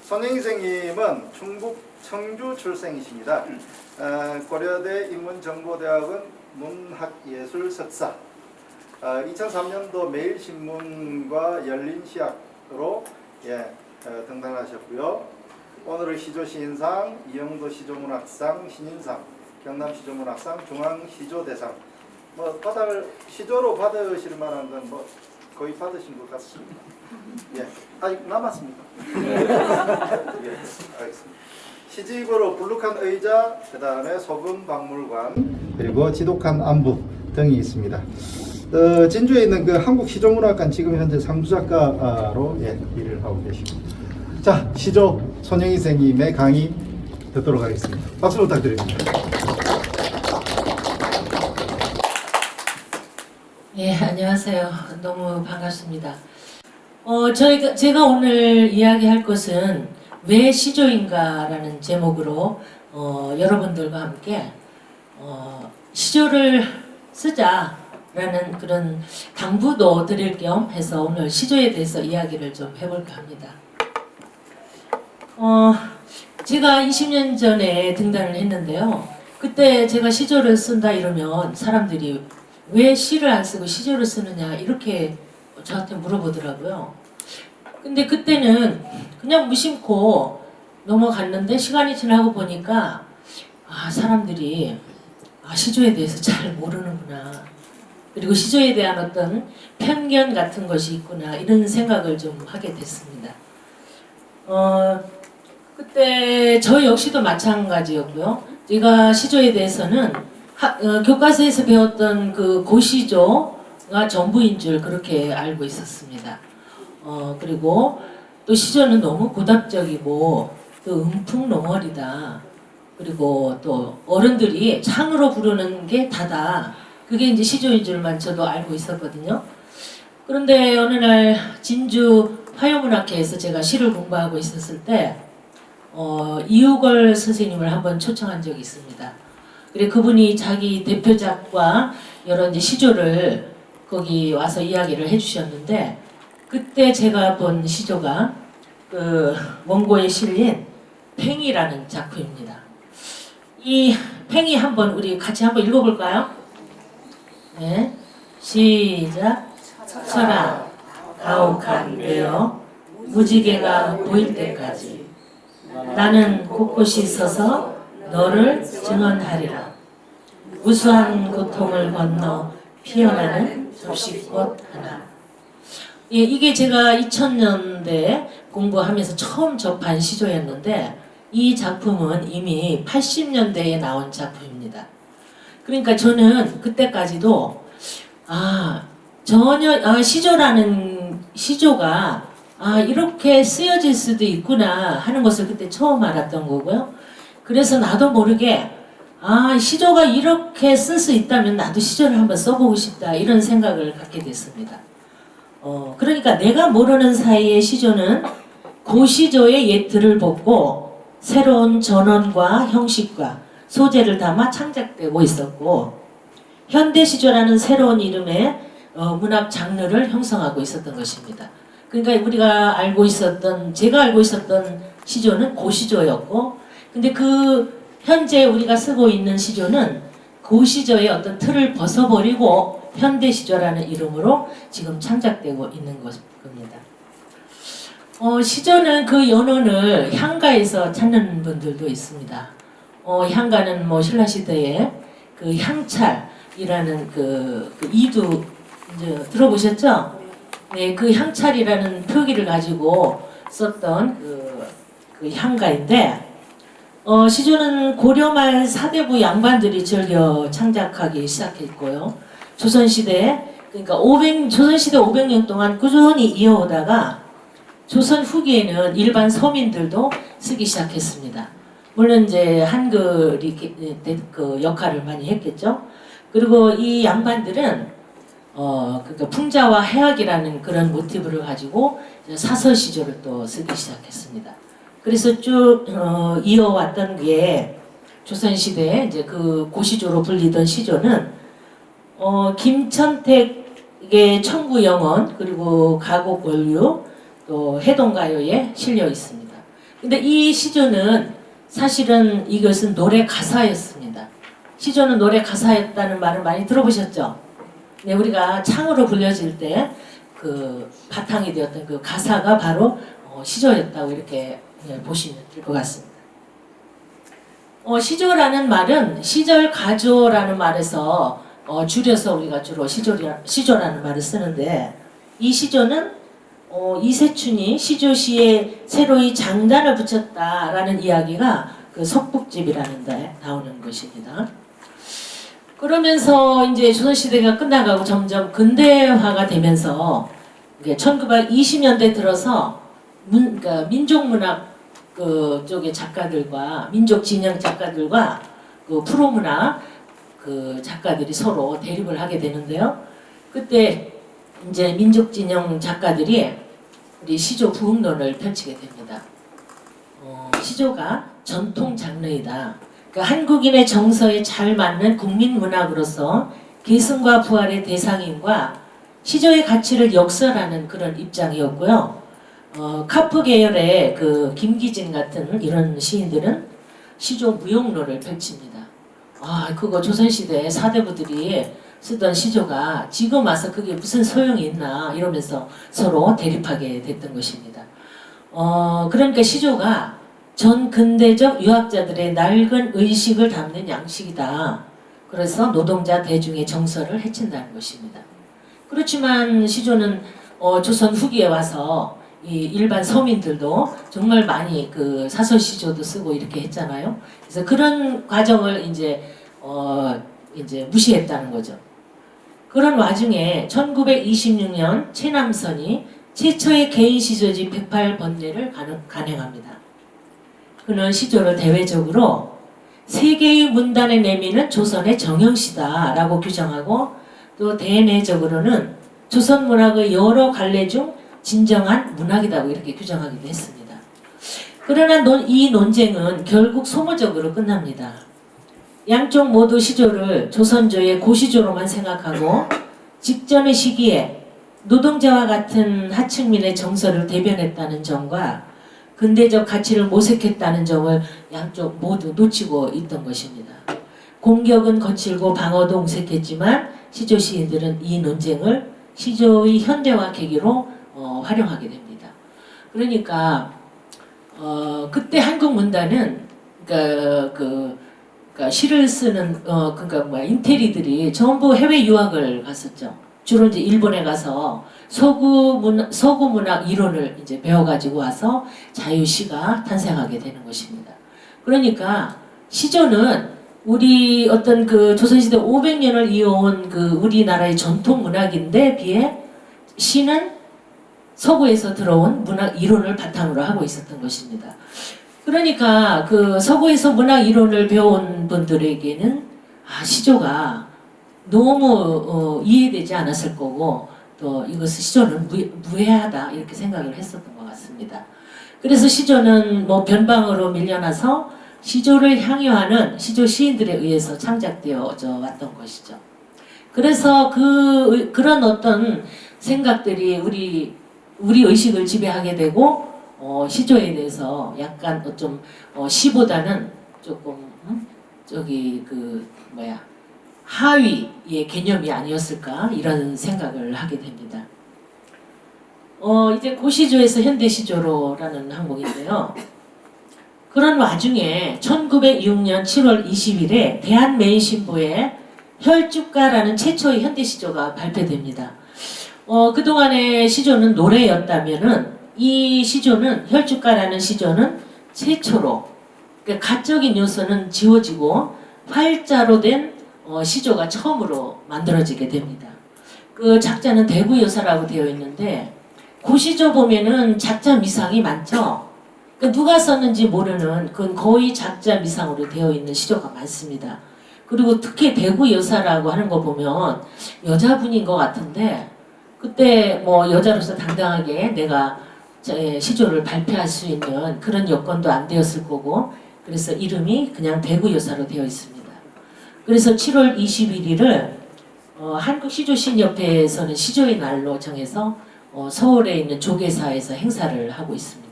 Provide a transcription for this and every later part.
손영희 충북 청주 출생이십니다. 고려대 인문정보대학은 문학예술 석사, 2003년도 매일신문과 열린시학으로 등단하셨고요. 오늘의 시조시인상, 이영도 시조문학상, 신인상, 경남시조문학상, 중앙시조대상, 시조로 받으실 만한 건 거의 받으신 것 같습니다. 아직 남았습니까? 알겠습니다. 시집으로 불룩한 의자, 그 다음에 소금박물관, 그리고 지독한 안부 등이 있습니다. 진주에 있는 그 한국시조문학관 지금 현재 상주작가로 일을 하고 계십니다. 자, 시조 손영희 선생님의 강의 듣도록 하겠습니다. 박수 부탁드립니다. 안녕하세요. 너무 반갑습니다. 제가 오늘 이야기할 것은 왜 시조인가라는 제목으로 여러분들과 함께 시조를 쓰자라는 그런 당부도 드릴 겸 해서 오늘 시조에 대해서 이야기를 좀 해볼까 합니다. 제가 20년 전에 등단을 했는데요. 그때 제가 시조를 쓴다 이러면 사람들이 왜 시를 안 쓰고 시조를 쓰느냐 이렇게 저한테 물어보더라고요. 근데 그때는 그냥 무심코 넘어갔는데 시간이 지나고 보니까 사람들이 시조에 대해서 잘 모르는구나. 그리고 시조에 대한 어떤 편견 같은 것이 있구나 이런 생각을 좀 하게 됐습니다. 그때 저 역시도 마찬가지였고요. 제가 시조에 대해서는 교과서에서 배웠던 그 고시조가 전부인 줄 그렇게 알고 있었습니다. 그리고 또 시조는 너무 고답적이고 또 음풍농월이다. 그리고 또 어른들이 창으로 부르는 게 다다. 그게 이제 시조인 줄만 저도 알고 있었거든요. 그런데 어느 날 진주 화요문학회에서 제가 시를 공부하고 있었을 때 이유걸 선생님을 한번 초청한 적이 있습니다. 그래 그분이 자기 대표작과 여러 이제 시조를 거기 와서 이야기를 해주셨는데 그때 제가 본 시조가 그 원고에 실린 팽이라는 작품입니다. 이 팽이 한번 우리 같이 한번 읽어볼까요? 네, 시작. 서라 가혹한 뇌여 무지개가 보일 때까지 나는 곳곳이 서서 너를 증언하리라. 우수한 고통을 건너 피어나는 접시꽃 하나. 이게 제가 2000년대 공부하면서 처음 접한 시조였는데 이 작품은 이미 80년대에 나온 작품입니다. 그러니까 저는 그때까지도 전혀 시조라는 시조가 이렇게 쓰여질 수도 있구나 하는 것을 그때 처음 알았던 거고요. 그래서 나도 모르게 시조가 이렇게 쓸 수 있다면 나도 시조를 한번 써보고 싶다 이런 생각을 갖게 됐습니다. 그러니까 내가 모르는 사이에 시조는 고시조의 예틀을 벗고 새로운 전원과 형식과 소재를 담아 창작되고 있었고 현대시조라는 새로운 이름의 문학 장르를 형성하고 있었던 것입니다. 그러니까 제가 알고 있었던 시조는 고시조였고 근데 그 현재 우리가 쓰고 있는 시조는 고시조의 어떤 틀을 벗어버리고 현대시조라는 이름으로 지금 창작되고 있는 겁니다. 시조는 그 연원을 향가에서 찾는 분들도 있습니다. 향가는 신라시대에 그 향찰이라는 그 이두 이제 들어보셨죠? 네, 그 향찰이라는 표기를 가지고 썼던 그 향가인데 시조는 고려말 사대부 양반들이 즐겨 창작하기 시작했고요. 조선시대 그러니까 조선시대 500년 동안 꾸준히 이어오다가 조선 후기에는 일반 서민들도 쓰기 시작했습니다. 물론 이제 한글이 그 역할을 많이 했겠죠. 그리고 이 양반들은 그러니까 풍자와 해악이라는 그런 모티브를 가지고 사서시조를 또 쓰기 시작했습니다. 그래서 쭉 이어왔던 게 조선시대에 이제 그 고시조로 불리던 시조는 김천택의 청구영원 그리고 가곡원류 또 해동가요에 실려 있습니다. 근데 이 시조는 사실은 이것은 노래 가사였습니다. 시조는 노래 가사였다는 말을 많이 들어보셨죠? 네, 우리가 창으로 불려질 때 그 바탕이 되었던 그 가사가 바로 시조였다고 이렇게 보시면 될 것 같습니다. 시조라는 말은 시절 가조라는 말에서 줄여서 우리가 주로 시조라는 말을 쓰는데, 이 시조는 이세춘이 시조시에 새로이 장단을 붙였다라는 이야기가 그 석북집이라는 데 나오는 것입니다. 그러면서 이제 조선시대가 끝나가고 점점 근대화가 되면서 1920년대 들어서 그러니까 민족문학 그 쪽의 작가들과 민족 진영 작가들과 그 프로문학 그 작가들이 서로 대립을 하게 되는데요. 그때 이제 민족 진영 작가들이 우리 시조 부흥론을 펼치게 됩니다. 시조가 전통 장르이다. 그러니까 한국인의 정서에 잘 맞는 국민문학으로서 계승과 부활의 대상인과 시조의 가치를 역설하는 그런 입장이었고요. 카프 계열의 그 김기진 같은 이런 시인들은 시조 무용론을 펼칩니다. 그거 조선시대 사대부들이 쓰던 시조가 지금 와서 그게 무슨 소용이 있나 이러면서 서로 대립하게 됐던 것입니다. 그러니까 시조가 전 근대적 유학자들의 낡은 의식을 담는 양식이다. 그래서 노동자 대중의 정서를 해친다는 것입니다. 그렇지만 시조는 조선 후기에 와서 이 일반 서민들도 정말 많이 그 사설 시조도 쓰고 이렇게 했잖아요. 그래서 그런 과정을 이제 무시했다는 거죠. 그런 와중에 1926년 최남선이 최초의 개인 시조지 108번뇌를 간행합니다. 그는 시조를 대외적으로 세계의 문단에 내미는 조선의 정형시다라고 규정하고, 또 대내적으로는 조선 문학의 여러 갈래 중 진정한 문학이라고 이렇게 규정하기도 했습니다. 그러나 이 논쟁은 결국 소모적으로 끝납니다. 양쪽 모두 시조를 조선조의 고시조로만 생각하고 직전의 시기에 노동자와 같은 하층민의 정서를 대변했다는 점과 근대적 가치를 모색했다는 점을 양쪽 모두 놓치고 있던 것입니다. 공격은 거칠고 방어도 옹색했지만 시조 시인들은 이 논쟁을 시조의 현대화 계기로 활용하게 됩니다. 그러니까 그때 한국 문단은 그러니까 시를 쓰는 인테리들이 전부 해외 유학을 갔었죠. 주로 이제 일본에 가서 서구 문학 이론을 이제 배워가지고 와서 자유시가 탄생하게 되는 것입니다. 그러니까 시조는 우리 어떤 그 조선시대 500년을 이어온 그 우리나라의 전통 문학인데 비해 시는 서구에서 들어온 문학 이론을 바탕으로 하고 있었던 것입니다. 그러니까 그 서구에서 문학 이론을 배운 분들에게는 시조가 너무 이해되지 않았을 거고, 또 이것을 시조는 무해하다 이렇게 생각을 했었던 것 같습니다. 그래서 시조는 뭐 변방으로 밀려나서 시조를 향유하는 시조 시인들에 의해서 창작되어져 왔던 것이죠. 그래서 그런 어떤 생각들이 우리 의식을 지배하게 되고, 시조에 대해서 약간 좀 시보다는 조금 하위의 개념이 아니었을까 이런 생각을 하게 됩니다. 이제 고시조에서 현대시조로라는 항목인데요. 그런 와중에 1906년 7월 20일에 대한매일신보에 혈주가라는 최초의 현대시조가 발표됩니다. 그동안의 시조는 노래였다면은 이 시조는 혈주가라는 시조는 최초로, 그러니까 가적인 요소는 지워지고 활자로 된 시조가 처음으로 만들어지게 됩니다. 그 작자는 대구여사라고 되어 있는데, 고시조 보면은 작자 미상이 많죠. 그러니까 누가 썼는지 모르는 그건 거의 작자 미상으로 되어 있는 시조가 많습니다. 그리고 특히 대구여사라고 하는 거 보면 여자분인 것 같은데, 그때 뭐 여자로서 당당하게 내가 시조를 발표할 수 있는 그런 여건도 안 되었을 거고, 그래서 이름이 그냥 대구여사로 되어 있습니다. 그래서 7월 21일을 한국시조신협회에서는 시조의 날로 정해서 서울에 있는 조계사에서 행사를 하고 있습니다.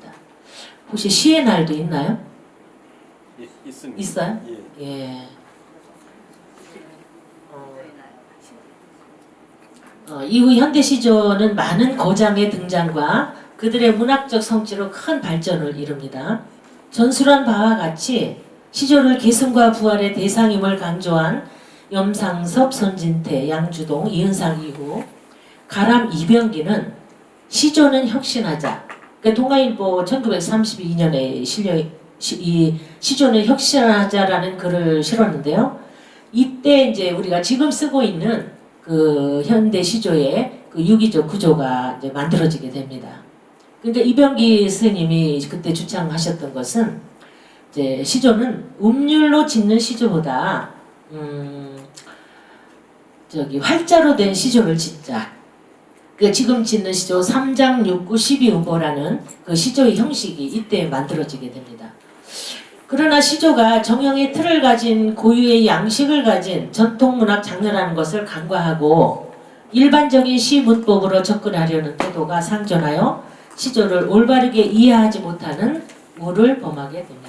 혹시 시의 날도 있나요? 예, 있습니다. 있어요? 예. 예. 이후 현대 시조는 많은 거장의 등장과 그들의 문학적 성취로 큰 발전을 이룹니다. 전술한 바와 같이 시조를 계승과 부활의 대상임을 강조한 염상섭, 손진태, 양주동, 이은상 이후 가람 이병기는 시조는 혁신하자. 그러니까 동아일보 1932년에 실려 이 시조는 혁신하자라는 글을 실었는데요. 이때 이제 우리가 지금 쓰고 있는 그 현대 시조의 그 유기적 구조가 이제 만들어지게 됩니다. 그러니까 이병기 스님이 그때 주창하셨던 것은 이제 시조는 음률로 짓는 시조보다 활자로 된 시조를 짓자. 그 지금 짓는 시조 3장 6구 12음보라는 그 시조의 형식이 이때 만들어지게 됩니다. 그러나 시조가 정형의 틀을 가진 고유의 양식을 가진 전통문학 장르라는 것을 간과하고 일반적인 시 문법으로 접근하려는 태도가 상존하여 시조를 올바르게 이해하지 못하는 우를 범하게 됩니다.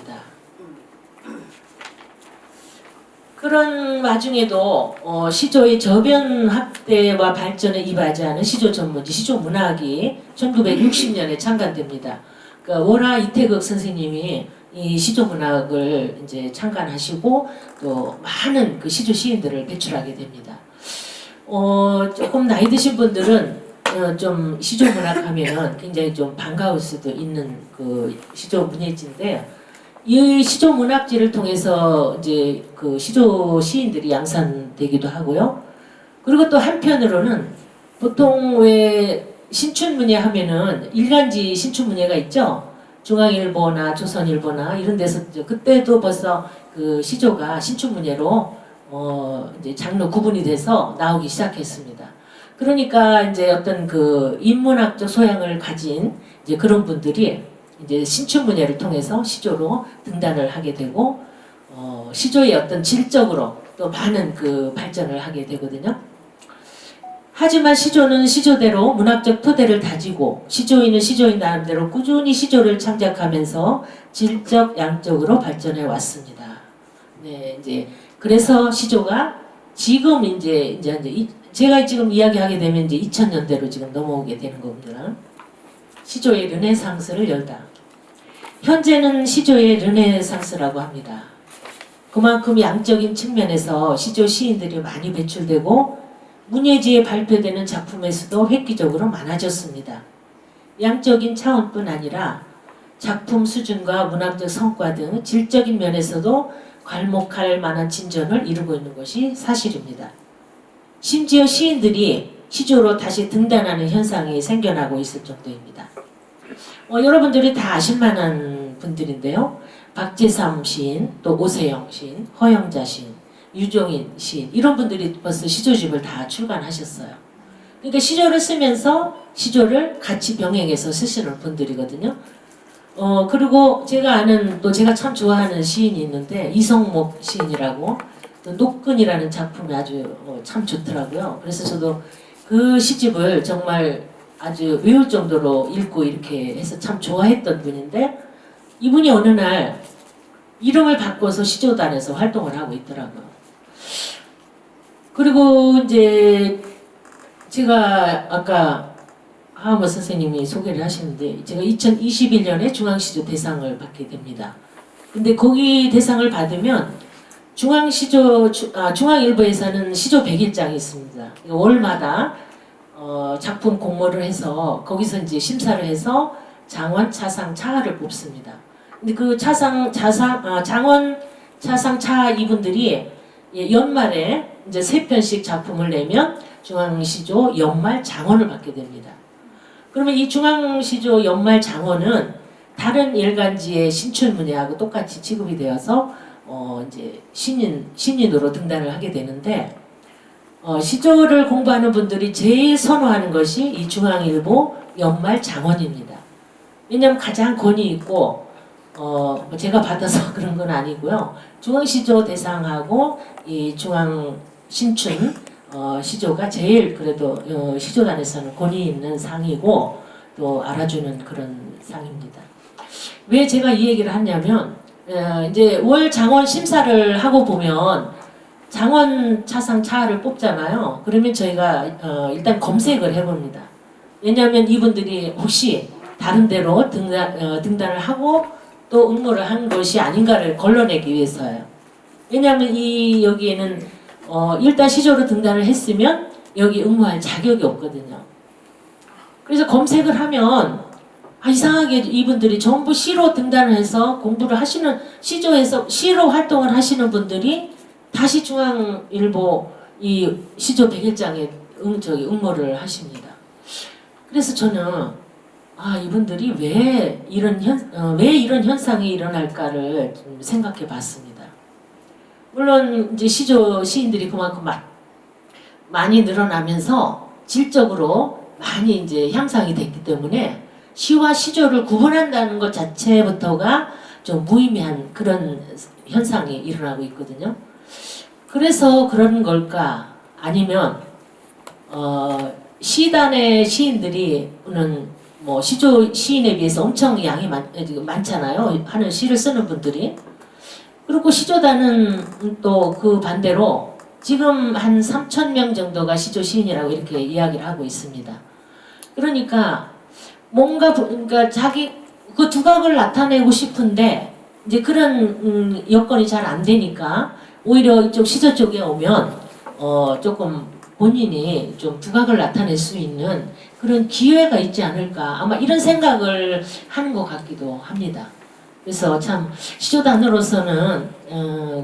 그런 와중에도 시조의 저변 확대와 발전에 이바지 하는 시조 전문지, 시조 문학이 1960년에 창간됩니다. 그러니까 월하 이태극 선생님이 이 시조 문학을 이제 창간하시고 또 많은 그 시조 시인들을 배출하게 됩니다. 조금 나이 드신 분들은 좀 시조 문학 하면 굉장히 좀 반가울 수도 있는 그 시조 문예지인데 이 시조 문학지를 통해서 이제 그 시조 시인들이 양산되기도 하고요. 그리고 또 한편으로는 보통 왜 신춘문예 하면은 일간지 신춘문예가 있죠. 중앙일보나 조선일보나 이런 데서 그때도 벌써 그 시조가 신춘문예로 이제 장르 구분이 돼서 나오기 시작했습니다. 그러니까 이제 어떤 그 인문학적 소양을 가진 이제 그런 분들이 이제 신춘문예를 통해서 시조로 등단을 하게 되고 시조의 어떤 질적으로 또 많은 그 발전을 하게 되거든요. 하지만 시조는 시조대로 문학적 토대를 다지고 시조인은 시조인 나름대로 꾸준히 시조를 창작하면서 질적 양적으로 발전해 왔습니다. 네, 이제 그래서 시조가 지금 이제 제가 지금 이야기하게 되면 이제 2000년대로 지금 넘어오게 되는 겁니다. 시조의 르네상스를 열다. 현재는 시조의 르네상스라고 합니다. 그만큼 양적인 측면에서 시조 시인들이 많이 배출되고 문예지에 발표되는 작품의 수도 획기적으로 많아졌습니다. 양적인 차원뿐 아니라 작품 수준과 문학적 성과 등 질적인 면에서도 괄목할 만한 진전을 이루고 있는 것이 사실입니다. 심지어 시인들이 시조로 다시 등단하는 현상이 생겨나고 있을 정도입니다. 여러분들이 다 아실만한 분들인데요. 박재삼 시인, 또 오세영 시인, 허영자 시인, 유종인 시인 이런 분들이 벌써 시조집을 다 출간하셨어요. 그러니까 시조를 쓰면서 시조를 같이 병행해서 쓰시는 분들이거든요. 그리고 제가 아는 또 제가 참 좋아하는 시인이 있는데 이성목 시인이라고 녹근이라는 작품이 아주 참 좋더라고요. 그래서 저도 그 시집을 정말 아주 외울 정도로 읽고 이렇게 해서 참 좋아했던 분인데 이분이 어느 날 이름을 바꿔서 시조단에서 활동을 하고 있더라고요. 그리고 이제 제가 아까 하하모 선생님이 소개를 하시는데 제가 2021년에 중앙시조 대상을 받게 됩니다. 근데 거기 대상을 받으면 중앙일보에서는 시조 100일장이 있습니다. 월마다 작품 공모를 해서 거기서 이제 심사를 해서 장원, 차상, 차하를 뽑습니다. 근데 그 장원, 차상, 차하 이분들이 연말에 이제 3편씩 작품을 내면 중앙시조 연말 장원을 받게 됩니다. 그러면 이 중앙시조 연말 장원은 다른 일간지의 신춘문예하고 똑같이 지급이 되어서 이제 신인으로 등단을 하게 되는데 시조를 공부하는 분들이 제일 선호하는 것이 이 중앙일보 연말 장원입니다. 왜냐하면 가장 권위 있고 제가 받아서 그런 건 아니고요. 중앙시조 대상하고 이 중앙신춘 시조가 제일 그래도 시조단에서는 권위 있는 상이고 또 알아주는 그런 상입니다. 왜 제가 이 얘기를 하냐면 이제 월 장원 심사를 하고 보면 장원 차상 차를 뽑잖아요. 그러면 저희가 일단 검색을 해봅니다. 왜냐하면 이분들이 혹시 다른 데로 등단을 하고 또 응모를 한 것이 아닌가를 걸러내기 위해서요. 왜냐하면 여기에는 일단 시조로 등단을 했으면 여기 응모할 자격이 없거든요. 그래서 검색을 하면 이상하게 이분들이 전부 시로 등단을 해서 공부를 하시는 시조에서 시로 활동을 하시는 분들이 다시 중앙일보 이 시조 100일장에 응모를 하십니다. 그래서 저는 이분들이 왜 이런 현상이 일어날까를 좀 생각해 봤습니다. 물론 이제 시조 시인들이 그만큼 많이 늘어나면서 질적으로 많이 이제 향상이 됐기 때문에 시와 시조를 구분한다는 것 자체부터가 좀 무의미한 그런 현상이 일어나고 있거든요. 그래서 그런 걸까? 아니면 시단의 시인들이는 뭐 시조 시인에 비해서 엄청 양이 많잖아요. 하는 시를 쓰는 분들이. 그리고 시조단은 또 그 반대로 지금 한 3,000명 정도가 시조 시인이라고 이렇게 이야기를 하고 있습니다. 그러니까 그러니까 자기 그 두각을 나타내고 싶은데 이제 그런 여건이 잘 안 되니까 오히려 이쪽 시조 쪽에 오면 조금 본인이 좀 두각을 나타낼 수 있는 그런 기회가 있지 않을까, 아마 이런 생각을 하는 것 같기도 합니다. 그래서 참 시조단으로서는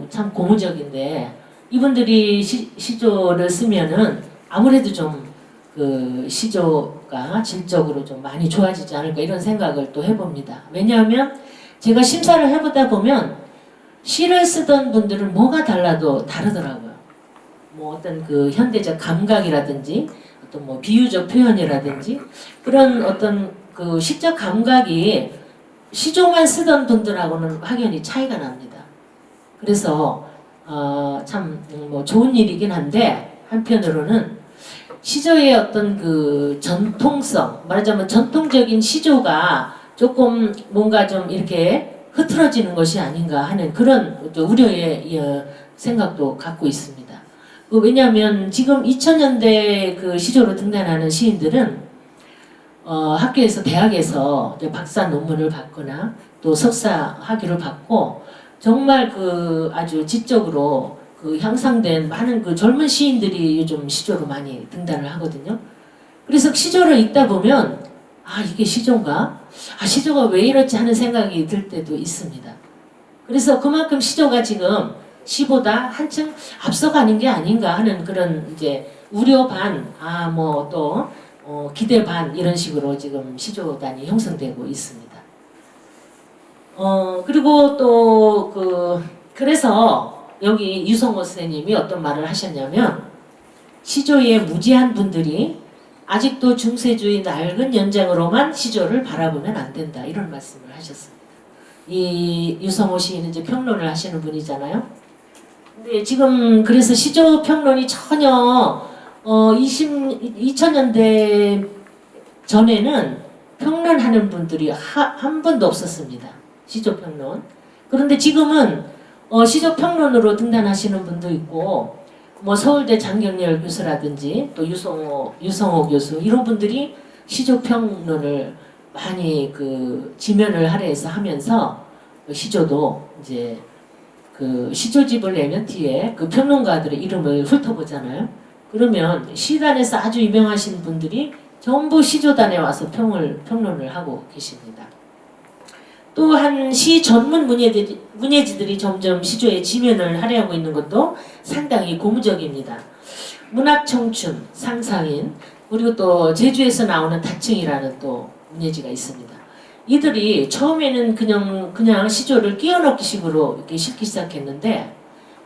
참 고무적인데 이분들이 시조를 쓰면은 아무래도 좀 그 시조가 질적으로 좀 많이 좋아지지 않을까 이런 생각을 또 해봅니다. 왜냐하면 제가 심사를 해보다 보면 시를 쓰던 분들은 뭐가 달라도 다르더라고요. 뭐 어떤 그 현대적 감각이라든지 어떤 뭐 비유적 표현이라든지 그런 어떤 그 시적 감각이 시조만 쓰던 분들하고는 확연히 차이가 납니다. 그래서 참 뭐 좋은 일이긴 한데 한편으로는 시조의 어떤 그 전통성, 말하자면 전통적인 시조가 조금 뭔가 좀 이렇게 흐트러지는 것이 아닌가 하는 그런 우려의 생각도 갖고 있습니다. 왜냐하면 지금 2000년대 그 시조로 등단하는 시인들은 학교에서 대학에서 박사 논문을 받거나 또 석사 학위를 받고 정말 그 아주 지적으로 그 향상된 많은 그 젊은 시인들이 요즘 시조로 많이 등단을 하거든요. 그래서 시조를 읽다 보면 이게 시조인가? 시조가 왜 이렇지 하는 생각이 들 때도 있습니다. 그래서 그만큼 시조가 지금 시보다 한층 앞서가는 게 아닌가 하는 그런 이제 우려 반, 뭐 또 기대 반 이런 식으로 지금 시조단이 형성되고 있습니다. 그리고 또 그래서 여기 유성호 선생님이 어떤 말을 하셨냐면 시조의 무지한 분들이 아직도 중세주의 낡은 연장으로만 시조를 바라보면 안 된다 이런 말씀을 하셨습니다. 이 유성호 시인은 이제 평론을 하시는 분이잖아요. 근데 지금 그래서 시조 평론이 전혀 2000년대 전에는 평론하는 분들이 한 번도 없었습니다. 시조 평론. 그런데 지금은 시조 평론으로 등단하시는 분도 있고 뭐 서울대 장경렬 교수라든지 또 유성호 교수 이런 분들이 시조 평론을 많이 그 지면을 할애해서 하면서 시조도 이제 그 시조집을 내면 뒤에 그 평론가들의 이름을 훑어보잖아요. 그러면 시단에서 아주 유명하신 분들이 전부 시조단에 와서 평론을 하고 계십니다. 또한 시 전문 문예지들이 점점 시조의 지면을 할애하고 있는 것도 상당히 고무적입니다. 문학청춘, 상상인, 그리고 또 제주에서 나오는 다층이라는 또 문예지가 있습니다. 이들이 처음에는 그냥 시조를 끼워넣기 식으로 이렇게 싣기 시작했는데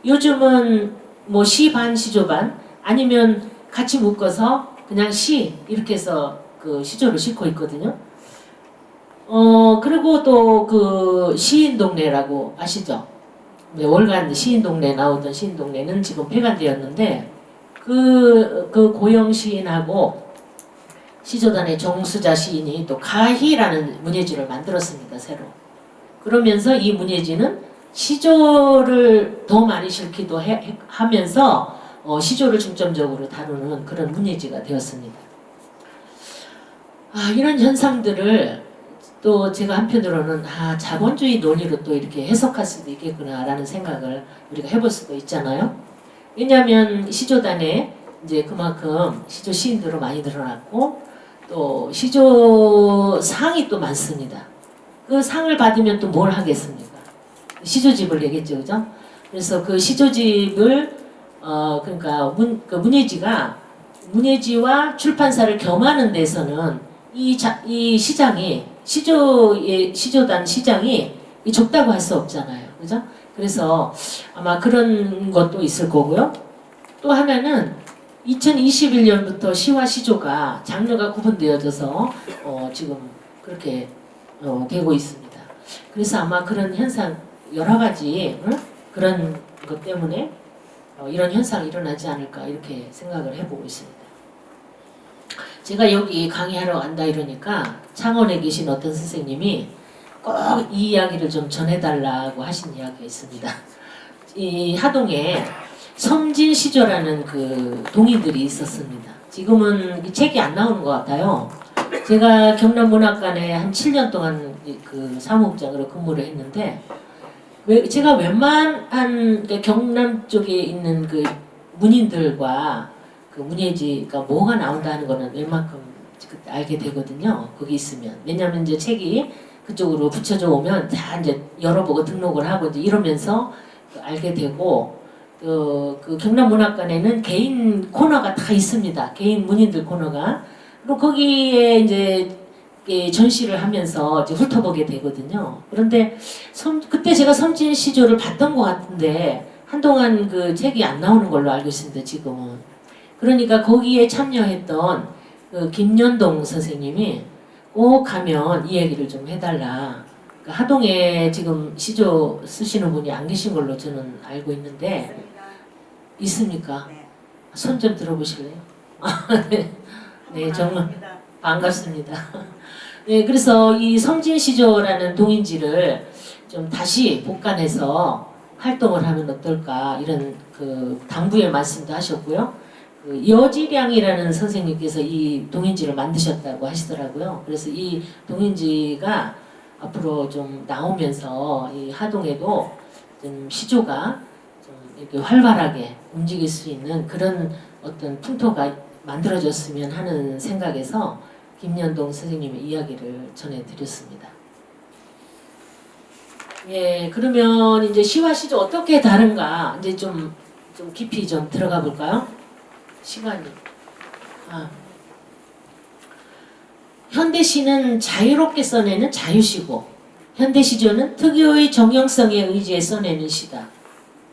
요즘은 뭐 시 반, 시조 반 아니면 같이 묶어서 그냥 시 이렇게 해서 그 시조를 싣고 있거든요. 그리고 또 그 시인동네라고 아시죠? 월간 시인동네 나오던 시인동네는 지금 폐간되었는데 그 고영 시인하고 시조단의 정수자 시인이 또 가희라는 문예지를 만들었습니다. 새로. 그러면서 이 문예지는 시조를 더 많이 실기도 하면서 시조를 중점적으로 다루는 그런 문예지가 되었습니다. 이런 현상들을 또 제가 한편으로는 자본주의 논리로 또 이렇게 해석할 수도 있겠구나라는 생각을 우리가 해볼 수도 있잖아요. 왜냐하면 시조단에 이제 그만큼 시조 시인들로 많이 늘어났고 또 시조상이 또 많습니다. 그 상을 받으면 또 뭘 하겠습니까? 시조집을 내겠죠, 그죠? 그래서 그 시조집을 그러니까 문예지와 출판사를 겸하는 데서는 이 시장이 시조단 시장이 좁다고 할 수 없잖아요, 그죠? 그래서 아마 그런 것도 있을 거고요. 또 하나는 2021년부터 시와 시조가 장르가 구분되어져서 지금 그렇게 되고 있습니다. 그래서 아마 그런 현상 여러 가지 그런 것 때문에 이런 현상이 일어나지 않을까 이렇게 생각을 해보고 있습니다. 제가 여기 강의하러 간다 이러니까 창원에 계신 어떤 선생님이 꼭 이 이야기를 좀 전해달라고 하신 이야기가 있습니다. 이 하동에 섬진시조라는 그 동인들이 있었습니다. 지금은 이 책이 안 나오는 것 같아요. 제가 경남문학관에 한 7년 동안 그 사무국장으로 근무를 했는데 제가 웬만한 경남 쪽에 있는 그 문인들과 그 문예지가 뭐가 나온다는 거는 웬만큼 그때 알게 되거든요. 거기 있으면. 왜냐하면 이제 책이 그쪽으로 붙여져 오면 다 이제 열어보고 등록을 하고 이제 이러면서 알게 되고 그 경남문학관에는 개인 코너가 다 있습니다. 개인 문인들 코너가. 그리고 거기에 이제 전시를 하면서 이제 훑어보게 되거든요. 그런데 그때 제가 섬진시조를 봤던 것 같은데 한동안 그 책이 안 나오는 걸로 알고 있습니다. 지금은. 그러니까 거기에 참여했던 그 김연동 선생님이 꼭 가면 이 얘기를 좀 해달라. 그 하동에 지금 시조 쓰시는 분이 안 계신 걸로 저는 알고 있는데 있습니까? 손 좀 들어보실래요? 네, 정말 반갑습니다. 네, 그래서 이 섬진시조라는 동인지를 좀 다시 복간해서 활동을 하면 어떨까 이런 그 당부의 말씀도 하셨고요. 그 여지량이라는 선생님께서 이 동인지를 만드셨다고 하시더라고요. 그래서 이 동인지가 앞으로 좀 나오면서 이 하동에도 좀 시조가 좀 이렇게 활발하게 움직일 수 있는 그런 어떤 풍토가 만들어졌으면 하는 생각에서 김연동 선생님의 이야기를 전해드렸습니다. 예, 그러면 이제 시와 시조 어떻게 다른가 이제 좀 깊이 좀 들어가 볼까요? 시간이. 현대시는 자유롭게 써내는 자유시고 현대시조는 특유의 정형성에 의지해 써내는 시다.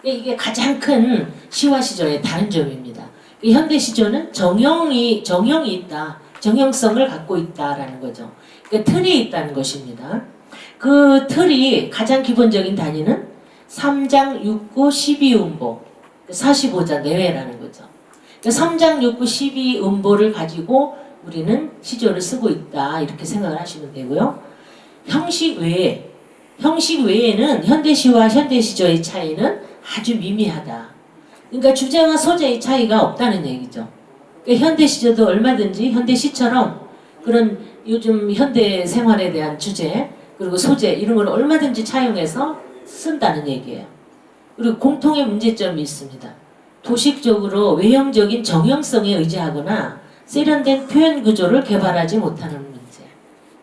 이게 가장 큰 시와 시조의 다른 점입니다. 현대시조는 정형이 있다. 정형성을 갖고 있다라는 거죠. 그러니까 틀이 있다는 것입니다. 그 틀이 가장 기본적인 단위는 3장 6구 12음보 45자 내외라는 거죠. 그러니까 3장 6구 12음보를 가지고 우리는 시조를 쓰고 있다 이렇게 생각을 하시면 되고요. 형식 외에는 현대시와 현대시조의 차이는 아주 미미하다. 그러니까 주제와 소재의 차이가 없다는 얘기죠. 그러니까 현대시조도 얼마든지 현대시처럼 그런 요즘 현대 생활에 대한 주제 그리고 소재 이런 걸 얼마든지 차용해서 쓴다는 얘기예요. 그리고 공통의 문제점이 있습니다. 도식적으로 외형적인 정형성에 의지하거나 세련된 표현 구조를 개발하지 못하는 문제.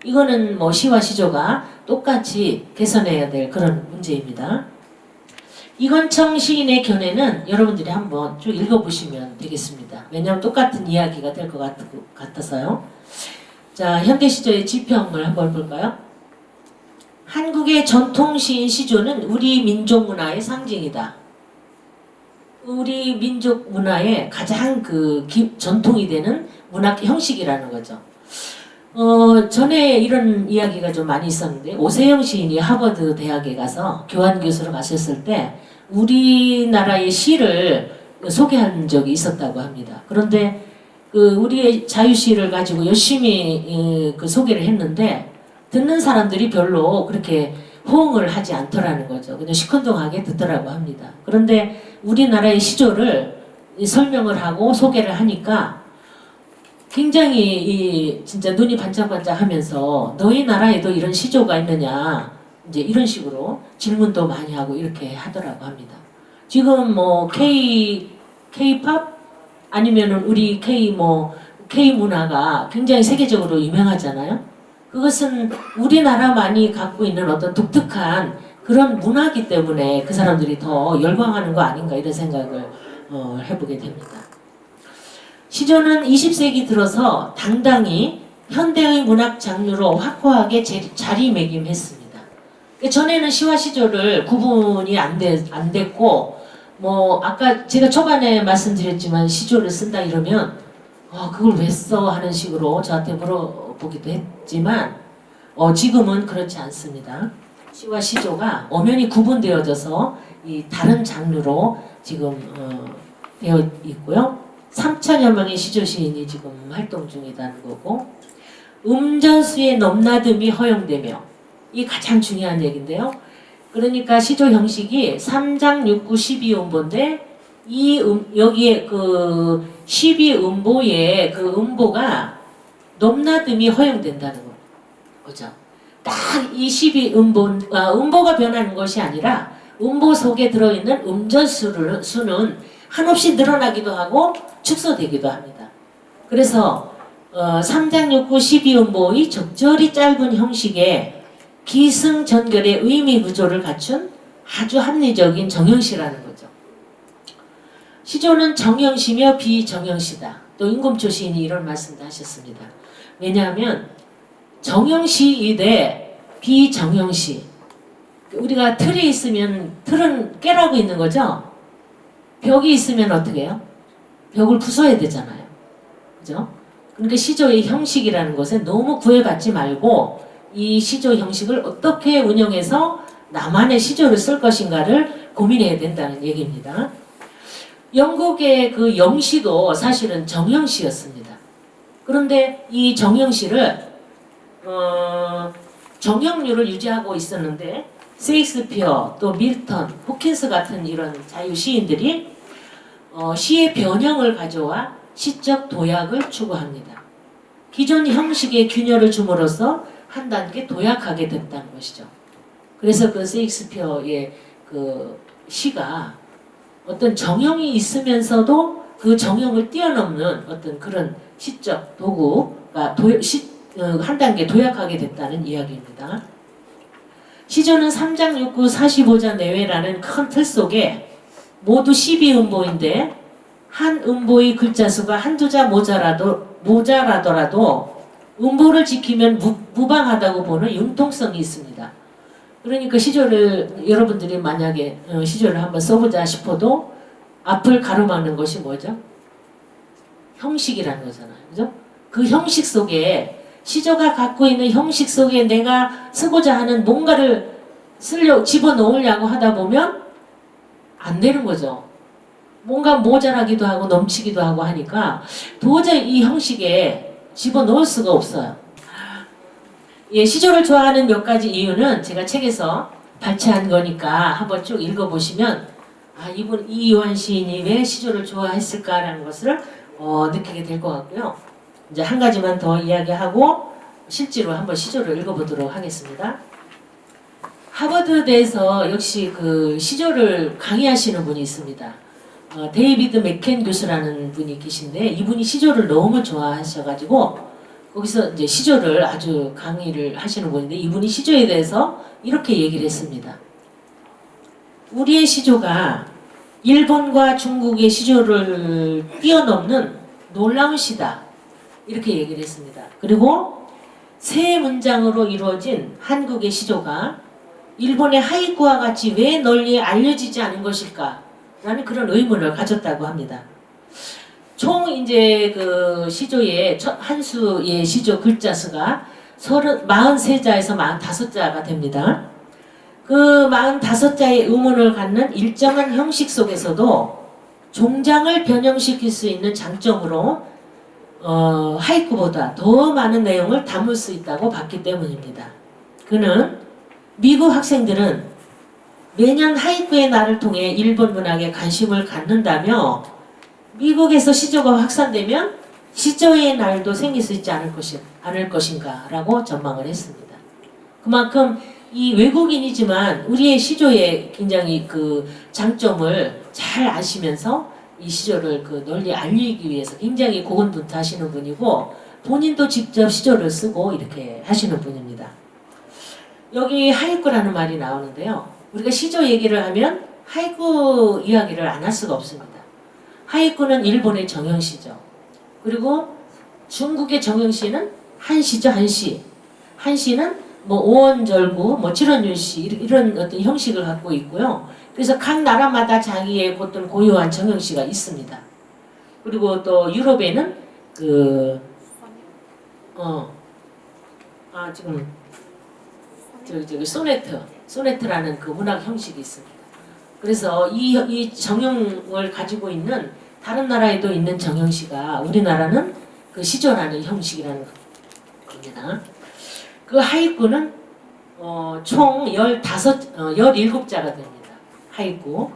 이거는 뭐 시와 시조가 똑같이 개선해야 될 그런 문제입니다. 이건청 시인의 견해는 여러분들이 한번 쭉 읽어보시면 되겠습니다. 왜냐하면 똑같은 이야기가 될 것 같아서요. 자, 현대시조의 지평을 한번 볼까요? 한국의 전통 시인 시조는 우리 민족 문화의 상징이다. 우리 민족 문화의 가장 전통이 되는 문학 형식이라는 거죠. 전에 이런 이야기가 좀 많이 있었는데 오세영 시인이 하버드 대학에 가서 교환 교수로 갔었을 때 우리나라의 시를 소개한 적이 있었다고 합니다. 그런데 우리의 자유시를 가지고 열심히 소개를 했는데 듣는 사람들이 별로 그렇게 호응을 하지 않더라는 거죠. 그냥 시큰둥하게 듣더라고 합니다. 그런데 우리나라의 시조를 설명을 하고 소개를 하니까 굉장히 진짜 눈이 반짝반짝하면서 너희 나라에도 이런 시조가 있느냐 이제 이런 식으로 질문도 많이 하고 이렇게 하더라고 합니다. 지금 뭐 K-팝 아니면은 우리 K 문화가 굉장히 세계적으로 유명하잖아요. 그것은 우리나라만이 갖고 있는 어떤 독특한 그런 문화이기 때문에 그 사람들이 더 열광하는 거 아닌가 이런 생각을 해보게 됩니다. 시조는 20세기 들어서 당당히 현대의 문학 장르로 확고하게 자리매김했습니다. 전에는 시와 시조를 구분이 안 됐고 뭐 아까 제가 초반에 말씀드렸지만 시조를 쓴다 이러면 그걸 왜 써? 하는 식으로 저한테 물어보기도 했지만 지금은 그렇지 않습니다. 시와 시조가 엄연히 구분되어져서 이 다른 장르로 지금 되어 있고요. 3천여 명의 시조 시인이 지금 활동 중이라는 거고 음전수의 넘나듦이 허용되며 이 가장 중요한 얘기인데요. 그러니까 시조 형식이 3장 6구 12음보인데 여기에 그 12음보의 그 음보가 넘나듦이 허용된다는 거죠. 딱 이 12음보, 음보가 변하는 것이 아니라 음보 속에 들어있는 음전수는 한없이 늘어나기도 하고 축소되기도 합니다. 그래서 3장 6구 12음보의 적절히 짧은 형식의 기승전결의 의미 구조를 갖춘 아주 합리적인 정형시라는 거죠. 시조는 정형시며 비정형시다. 또 임금초 시인이 이런 말씀도 하셨습니다. 왜냐하면 정형시이되 비정형시. 우리가 틀이 있으면 틀은 깨라고 있는 거죠. 벽이 있으면 어떻게 해요? 벽을 부숴야 되잖아요. 그죠? 그러니까 시조의 형식이라는 것에 너무 구애받지 말고 이 시조 형식을 어떻게 운영해서 나만의 시조를 쓸 것인가를 고민해야 된다는 얘기입니다. 영국의 그 영시도 사실은 정형시였습니다. 그런데 이 정형시를 정형률을 유지하고 있었는데 셰익스피어 또 밀턴, 호킨스 같은 이런 자유 시인들이 시의 변형을 가져와 시적 도약을 추구합니다. 기존 형식의 균열을 줌으로써 한 단계 도약하게 됐다는 것이죠. 그래서 그 셰익스피어의 그 시가 어떤 정형이 있으면서도 그 정형을 뛰어넘는 어떤 그런 시적 도구가 한 단계 도약하게 됐다는 이야기입니다. 시조는 3장 6구 45자 내외라는 큰 틀 속에 모두 12음보인데 한 음보의 글자 수가 한두 자 모자라더라도 음보를 지키면 무방하다고 보는 융통성이 있습니다. 그러니까 시조를 여러분들이 만약에 시조를 한번 써보자 싶어도 앞을 가로막는 것이 뭐죠? 형식이라는 거잖아요. 그죠? 그 형식 속에 시조가 갖고 있는 형식 속에 내가 쓰고자 하는 뭔가를 집어넣으려고 하다 보면 안 되는 거죠. 뭔가 모자라기도 하고 넘치기도 하고 하니까 도저히 이 형식에 집어넣을 수가 없어요. 예, 시조를 좋아하는 몇 가지 이유는 제가 책에서 발췌한 거니까 한번 쭉 읽어보시면 이요한 시인이 왜 시조를 좋아했을까라는 것을 느끼게 될 것 같고요. 이제 한 가지만 더 이야기하고 실제로 한번 시조를 읽어보도록 하겠습니다. 하버드대에서 역시 그 시조를 강의하시는 분이 있습니다. 데이비드 맥켄 교수라는 분이 계신데 이분이 시조를 너무 좋아하셔가지고 거기서 이제 시조를 아주 강의를 하시는 분인데 이분이 시조에 대해서 이렇게 얘기를 했습니다. 우리의 시조가 일본과 중국의 시조를 뛰어넘는 놀라운 시다. 이렇게 얘기를 했습니다. 그리고 세 문장으로 이루어진 한국의 시조가 일본의 하이쿠와 같이 왜 널리 알려지지 않은 것일까? 라는 그런 의문을 가졌다고 합니다. 총 이제 그 시조의 한 수의 시조 글자 수가 43자에서 45자가 됩니다. 그 45자의 의문을 갖는 일정한 형식 속에서도 종장을 변형시킬 수 있는 장점으로 하이쿠보다 더 많은 내용을 담을 수 있다고 봤기 때문입니다. 그는 미국 학생들은 매년 하이쿠의 날을 통해 일본 문학에 관심을 갖는다며 미국에서 시조가 확산되면 시조의 날도 생길 수 있지 않을 것인가 라고 전망을 했습니다. 그만큼 이 외국인이지만 우리의 시조의 굉장히 그 장점을 잘 아시면서 이 시조를 그 널리 알리기 위해서 굉장히 고군분투하시는 분이고 본인도 직접 시조를 쓰고 이렇게 하시는 분입니다. 여기 하이쿠라는 말이 나오는데요. 우리가 시조 얘기를 하면 하이쿠 이야기를 안 할 수가 없습니다. 하이쿠는 일본의 정형시죠. 그리고 중국의 정형시는 한시죠, 한시. 한시는 뭐 오원절구, 뭐 칠원율시 이런 어떤 형식을 갖고 있고요. 그래서 각 나라마다 자기의 어떤 고유한 정형시가 있습니다. 그리고 또 유럽에는 지금 저기 소네트라는 그 문학 형식이 있습니다. 그래서 이 정형을 가지고 있는 다른 나라에도 있는 정형시가 우리나라는 그 시조라는 형식이라는 겁니다. 그 하이쿠는 총 17자가 됩니다. 하이쿠.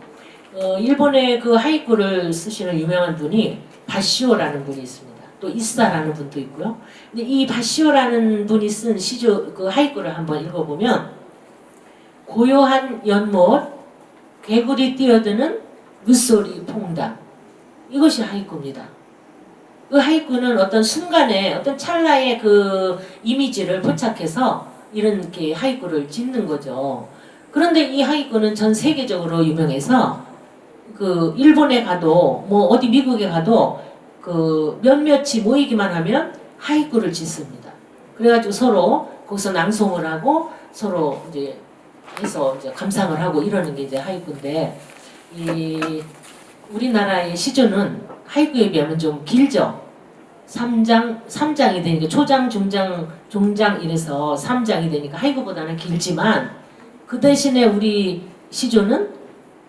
일본의 그 하이쿠를 쓰시는 유명한 분이 바시오라는 분이 있습니다. 또 이사라는 분도 있고요. 근데 이 바시오라는 분이 쓴 시조 그 하이쿠를 한번 읽어보면 고요한 연못, 개구리 뛰어드는 물소리 퐁당 이것이 하이쿠입니다. 그 하이쿠는 어떤 순간에 어떤 찰나의 그 이미지를 포착해서 이렇게 하이쿠를 짓는 거죠. 그런데 이 하이쿠는 전 세계적으로 유명해서 그 일본에 가도 뭐 어디 미국에 가도 그 몇몇이 모이기만 하면 하이쿠를 짓습니다. 그래가지고 서로 거기서 낭송을 하고 서로 이제 해서 이제 감상을 하고 이러는 게 이제 하이쿠인데 이 우리나라의 시조는 하이쿠에 비하면 좀 길죠. 3장이 되니까 초장, 중장, 종장 이래서 3장이 되니까 하이쿠보다는 길지만 그 대신에 우리 시조는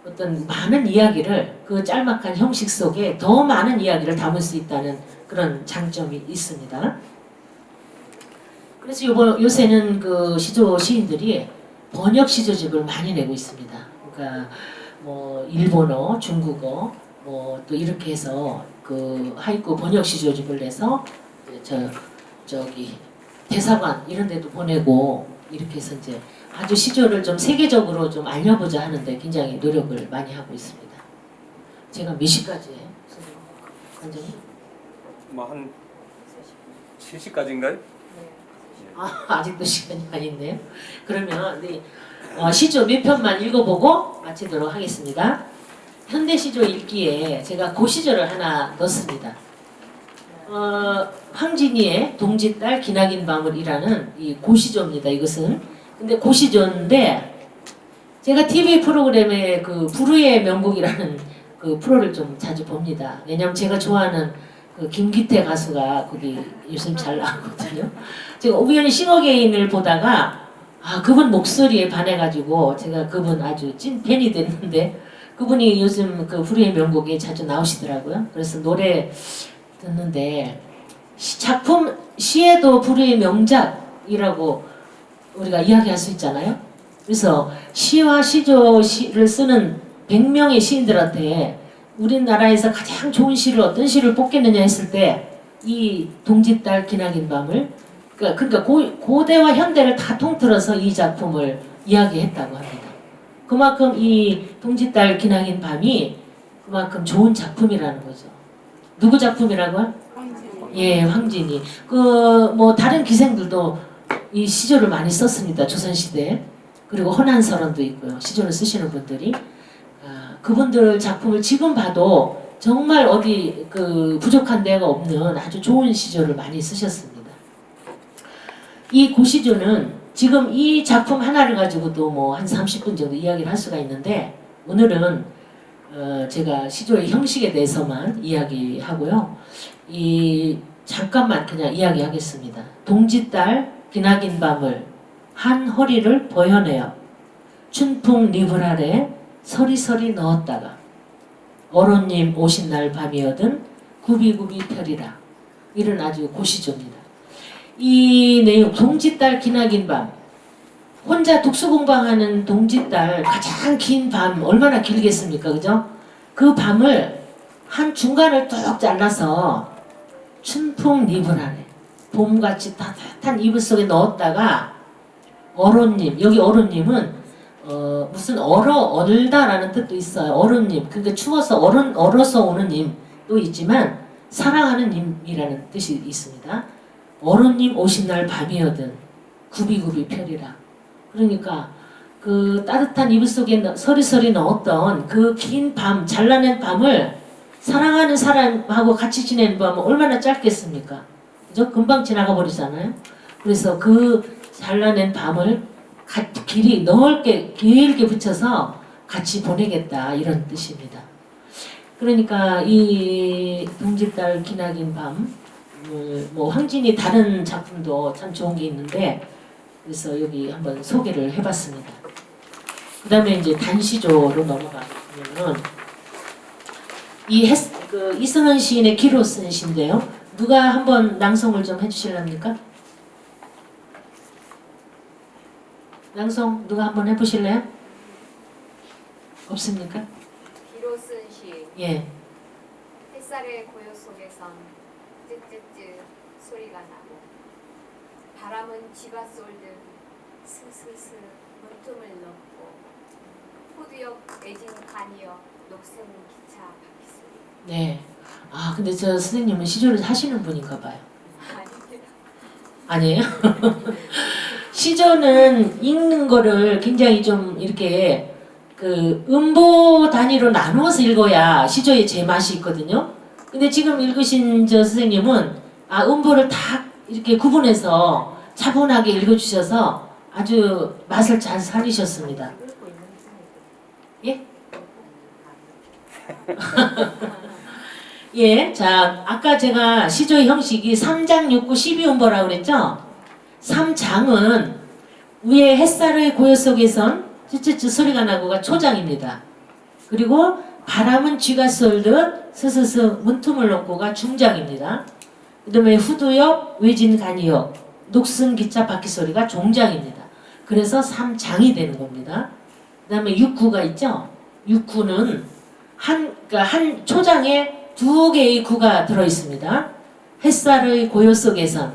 어떤 많은 이야기를 그 짤막한 형식 속에 더 많은 이야기를 담을 수 있다는 그런 장점이 있습니다. 그래서 요새는 그 시조 시인들이 번역 시조집을 많이 내고 있습니다. 그러니까 뭐 일본어, 중국어 뭐 또 이렇게 해서 그 하이쿠 번역 시조집을 내서 저기 대사관 이런 데도 보내고 이렇게 해서 이제 아주 시조를 좀 세계적으로 좀 알려보자 하는데 굉장히 노력을 많이 하고 있습니다. 제가 몇 시까지 해요? 선생님? 뭐한 7시까지인가요? 아직도 시간이 많이 있네요. 그러면 네, 시조 몇 편만 읽어보고 마치도록 하겠습니다. 현대 시조 읽기에 제가 고시조를 하나 넣습니다. 황진이의 동짓달 기나긴 밤을이라는 이 고시조입니다. 이것은 근데 고시조인데 제가 TV 프로그램에 그 불후의 명곡이라는 그 프로를 좀 자주 봅니다. 왜냐면 제가 좋아하는 그 김기태 가수가 거기 요즘 잘 나오거든요. 제가 우연히 싱어게인을 보다가 그분 목소리에 반해가지고 제가 그분 아주 찐 팬이 됐는데 그분이 요즘 그 불후의 명곡에 자주 나오시더라고요. 그래서 노래 듣는데 작품 시에도 불후의 명작이라고 우리가 이야기할 수 있잖아요. 그래서 시와 시조를 쓰는 100명의 시인들한테 우리나라에서 가장 좋은 시를 어떤 시를 뽑겠느냐 했을 때 이 동짓달 기나긴 밤을 그러니까 고대와 현대를 다 통틀어서 이 작품을 이야기했다고 합니다. 그만큼 이 동짓달 기나긴 밤이 그만큼 좋은 작품이라는 거죠. 누구 작품이라고요? 예, 황진이. 그 뭐 다른 기생들도 이 시조를 많이 썼습니다. 조선시대에. 그리고 허난설원도 있고요. 시조를 쓰시는 분들이. 그분들 작품을 지금 봐도 정말 어디 그 부족한 데가 없는 아주 좋은 시조를 많이 쓰셨습니다. 이 고시조는 지금 이 작품 하나를 가지고도 뭐 한 30분 정도 이야기를 할 수가 있는데 오늘은 제가 시조의 형식에 대해서만 이야기하고요. 잠깐만 그냥 이야기하겠습니다. 동짓달 기나긴 밤을 한 허리를 버여내어 춘풍 니불 아래 서리서리 넣었다가 어른님 오신 날 밤이어든 구비구비 펴리라. 이런 아주 고시조입니다. 이 내용 동짓달 기나긴 밤 혼자 독서 공방하는 동지딸 가장 긴 밤 얼마나 길겠습니까, 그죠? 그 밤을 한 중간을 뚝 잘라서 춘풍 이불 안에 봄같이 따뜻한 이불 속에 넣었다가 어른님, 여기 어른님은 무슨 얼다라는 뜻도 있어요. 어른님, 그러니까 추워서 얼어서 오는 님도 있지만 사랑하는 님이라는 뜻이 있습니다. 어른님 오신 날 밤이거든 굽이굽이 펴리라. 그러니까 그 따뜻한 이불 속에 서리서리 넣었던 그 긴 밤, 잘라낸 밤을 사랑하는 사람하고 같이 지내는 밤은 얼마나 짧겠습니까? 그죠? 금방 지나가 버리잖아요. 그래서 그 잘라낸 밤을 길이 넓게 길게 붙여서 같이 보내겠다 이런 뜻입니다. 그러니까 이 동지딸 기나긴 밤, 뭐 황진이 다른 작품도 참 좋은 게 있는데 그래서 여기 한번 소개를 해봤습니다. 그 다음에 이제 단시조로 넘어가면 이승헌 시인의 기로 쓴 시인데요. 누가 한번 낭송을 좀 해주실랍니까? 낭송 누가 한번 해보실래요? 없습니까? 기로 쓴 시. 예. 햇살의 고요 속에선 쯔쯔쯔 소리가 나고 바람은 쥐가 쏠듯 스스스 문틈을 넣고 호두역 애진 간이역 녹색 기차 바퀴소리. 네. 아 근데 저 선생님은 시조를 하시는 분인가 봐요. 아닙니다. 아니에요? 시조는 읽는 거를 굉장히 좀 이렇게 그 음보 단위로 나누어서 읽어야 시조의 제맛이 있거든요. 근데 지금 읽으신 저 선생님은 음보를 다 이렇게 구분해서 차분하게 읽어주셔서 아주 맛을 잘 살리셨습니다. 예? 예, 자 아까 제가 시조의 형식이 3장 6구 12음보라고 그랬죠? 3장은 위에 햇살의 고요 속에선 쯔쯔쯔 소리가 나고가 초장입니다. 그리고 바람은 쥐가 쏠듯 스스스 문틈을 넣고가 중장입니다. 그 다음에 후두역 외진 간이역 녹슨 기차 바퀴 소리가 종장입니다. 그래서 3장이 되는 겁니다. 그 다음에 6구가 있죠? 6구는 그러니까 한 초장에 두 개의 구가 들어있습니다. 햇살의 고요 속에선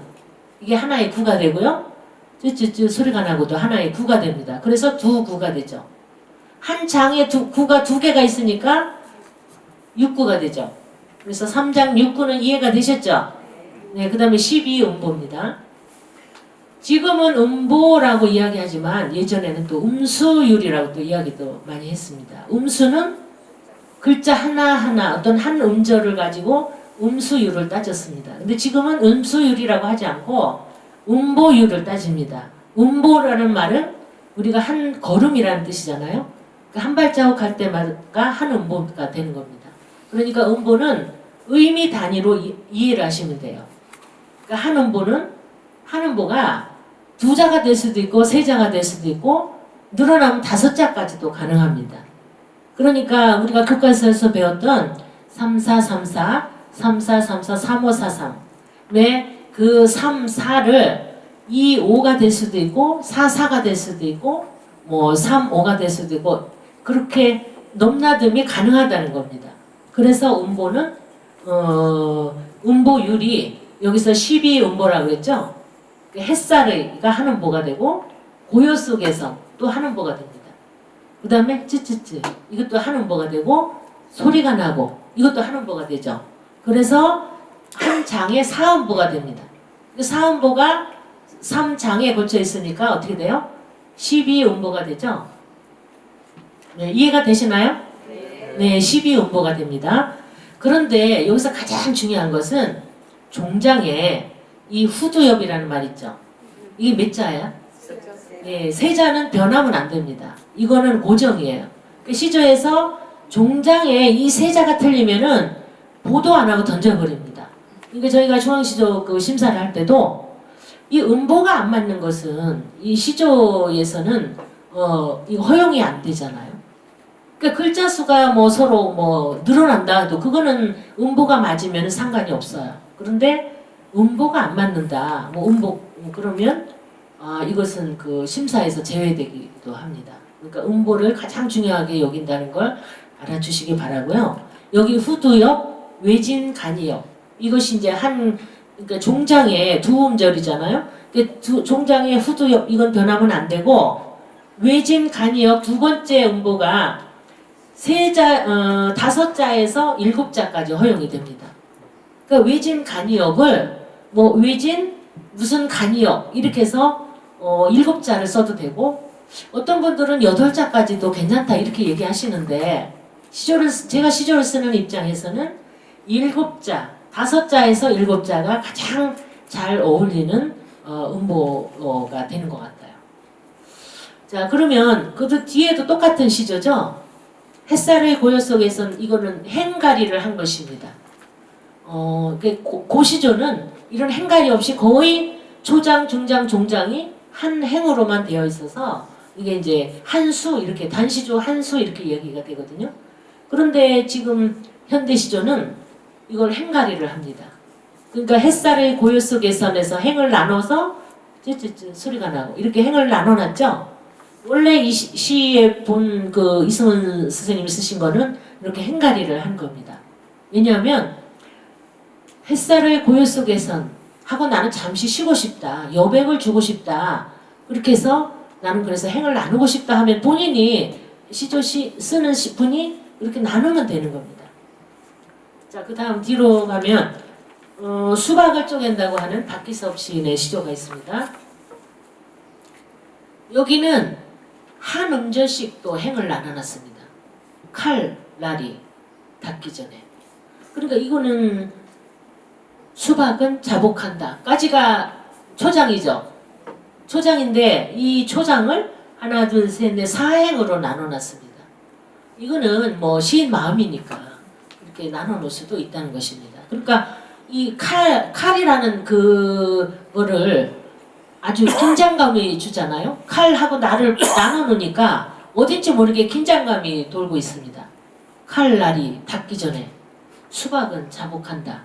이게 하나의 구가 되고요. 쯔쯔쯔 소리가 나고도 하나의 구가 됩니다. 그래서 두 구가 되죠. 한 장에 구가 두 개가 있으니까 6구가 되죠. 그래서 3장 6구는 이해가 되셨죠? 네, 그 다음에 12음보입니다. 지금은 음보라고 이야기하지만 예전에는 또 음수율이라고 또 이야기도 많이 했습니다. 음수는 글자 하나하나 어떤 한 음절을 가지고 음수율을 따졌습니다. 근데 지금은 음수율이라고 하지 않고 음보율을 따집니다. 음보라는 말은 우리가 한 걸음이라는 뜻이잖아요. 그러니까 한 발자국 할 때마다 한 음보가 되는 겁니다. 그러니까 음보는 의미 단위로 이해를 하시면 돼요. 그러니까 한 음보가 두 자가 될 수도 있고 세 자가 될 수도 있고 늘어나면 5자까지도 가능합니다. 그러니까 우리가 교과서에서 배웠던 3434, 3434, 3543 왜 그 3, 4를 2, 5가 될 수도 있고 4, 4가 될 수도 있고 뭐 3, 5가 될 수도 있고 그렇게 넘나듦이 가능하다는 겁니다. 그래서 음보는 음보율이 여기서 12음보라고 그랬죠. 햇살이가 한 음보가 되고 고요 속에서 또 한 음보가 됩니다. 그 다음에 쯔쯔쯔 이것도 한 음보가 되고 소리가 나고 이것도 한 음보가 되죠. 그래서 한 장에 4음보가 됩니다. 4음보가 3장에 걸쳐 있으니까 어떻게 돼요? 12음보가 되죠. 네, 이해가 되시나요? 네, 12음보가 됩니다. 그런데 여기서 가장 중요한 것은 종장에 이 후두엽이라는 말 있죠. 이게 몇 자예요? 네, 세 자는 변하면 안 됩니다. 이거는 고정이에요. 시조에서 종장에 이 세 자가 틀리면은 보도 안 하고 던져버립니다. 그러니까 저희가 중앙시조 그 심사를 할 때도 이 음보가 안 맞는 것은 이 시조에서는 이거 허용이 안 되잖아요. 그러니까 글자 수가 뭐 서로 뭐 늘어난다 해도 그거는 음보가 맞으면 상관이 없어요. 그런데 음보가 안 맞는다. 뭐 음보 그러면 이것은 그 심사에서 제외되기도 합니다. 그러니까 음보를 가장 중요하게 여긴다는 걸 알아주시기 바라고요. 여기 후두역, 외진 간이역 이것이 이제 그러니까 종장의 두 음절이잖아요. 종장의 후두역 이건 변하면 안 되고 외진 간이역 두 번째 음보가 다섯 자에서 일곱 자까지 허용이 됩니다. 그러니까 외진 간이역을 뭐 외진 무슨 간이역 이렇게 해서 일곱 자를 써도 되고 어떤 분들은 여덟 자까지도 괜찮다 이렇게 얘기하시는데 제가 시조를 쓰는 입장에서는 일곱 자, 다섯 자에서 일곱 자가 가장 잘 어울리는 음보가 되는 것 같아요. 자, 그러면 그 뒤에도 똑같은 시조죠. 햇살의 고요 속에선 이거는 행가리를 한 것입니다. 고시조는 이런 행가리 없이 거의 초장, 중장, 종장이 한 행으로만 되어 있어서 이게 이제 한수 이렇게 단시조 한수 이렇게 얘기가 되거든요. 그런데 지금 현대시조는 이걸 행가리를 합니다. 그러니까 햇살의 고요 속에선에서 행을 나눠서 쯔쯔쯔 소리가 나고 이렇게 행을 나눠놨죠. 원래 이 시에 본 그 이승훈 선생님이 쓰신 거는 이렇게 행가리를 한 겁니다. 왜냐하면 햇살의 고요 속에선 하고 나는 잠시 쉬고 싶다. 여백을 주고 싶다. 그렇게 해서 나는 그래서 행을 나누고 싶다 하면 본인이 시조시 쓰는 분이 이렇게 나누면 되는 겁니다. 자, 그 다음 뒤로 가면 수박을 쪼갠다고 하는 박기섭 시인의 시조가 있습니다. 여기는 한 음절씩 또 행을 나눠놨습니다. 칼, 날이 닿기 전에. 그러니까 이거는 수박은 자복한다. 까지가 초장이죠. 초장인데 이 초장을 하나, 둘, 셋, 넷, 사행으로 나눠놨습니다. 이거는 뭐 시인 마음이니까 이렇게 나눠놓을 수도 있다는 것입니다. 그러니까 이 칼이라는 그거를 아주 긴장감이 주잖아요. 칼하고 나를 나눠놓으니까 어딘지 모르게 긴장감이 돌고 있습니다. 칼날이 닿기 전에 수박은 자복한다.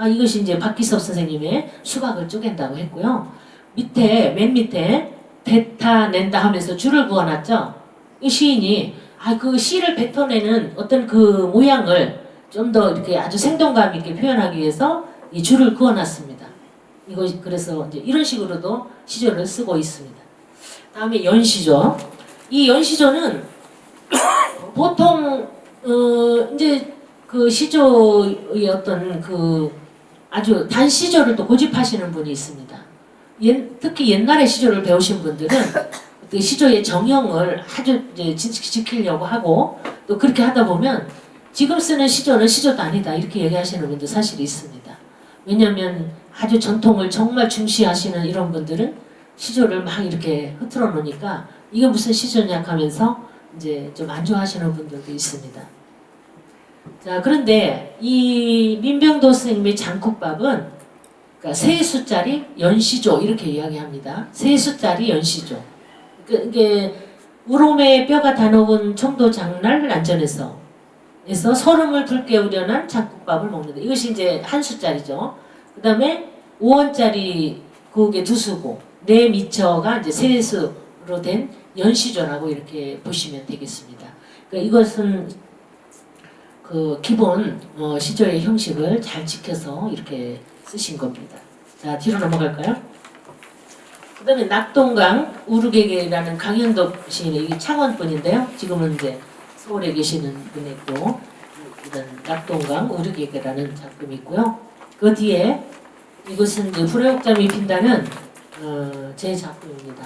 이것이 이제 박기섭 선생님의 수박을 쪼갠다고 했고요. 맨 밑에 뱉어낸다 하면서 줄을 그어놨죠. 이 시인이 그 시를 뱉어내는 어떤 그 모양을 좀 더 이렇게 아주 생동감 있게 표현하기 위해서 이 줄을 그어놨습니다. 그래서 이제 이런 식으로도 시조를 쓰고 있습니다. 다음에 연시조. 이 연시조는 보통 이제 그 시조의 어떤 그 아주 단시조를 또 고집하시는 분이 있습니다. 특히 옛날에 시조를 배우신 분들은 그 시조의 정형을 아주 이제 지키려고 하고 또 그렇게 하다 보면 지금 쓰는 시조는 시조도 아니다 이렇게 얘기하시는 분도 사실 있습니다. 왜냐하면 아주 전통을 정말 중시하시는 이런 분들은 시조를 막 이렇게 흐트러 놓으니까 이게 무슨 시조냐 하면서 이제 좀 안 좋아하시는 분들도 있습니다. 자, 그런데 이 민병도 선생님의 장국밥은 그러니까 세 수짜리 연시조 이렇게 이야기합니다. 세 수짜리 연시조. 이게 우롬의 뼈가 다 녹은 청도 장날 난전에서 설음을 붉게 우려난 장국밥을 먹는다. 이것이 이제 한 수짜리죠. 그 다음에 5원짜리 그게 두 수고 네 미처가 이제 세 수로 된 연시조라고 이렇게 보시면 되겠습니다. 그러니까 이것은 그 기본 시조의 형식을 잘 지켜서 이렇게 쓰신 겁니다. 자, 뒤로 넘어갈까요? 그 다음에 낙동강 우르게게라는 강현덕 시인의 이게 창원분인데요. 지금은 이제 서울에 계시는 분이 또 이런 낙동강 우르게게라는 작품이 있고요. 그 뒤에 이것은 이제 불회옥잠이 핀다는 제 작품입니다.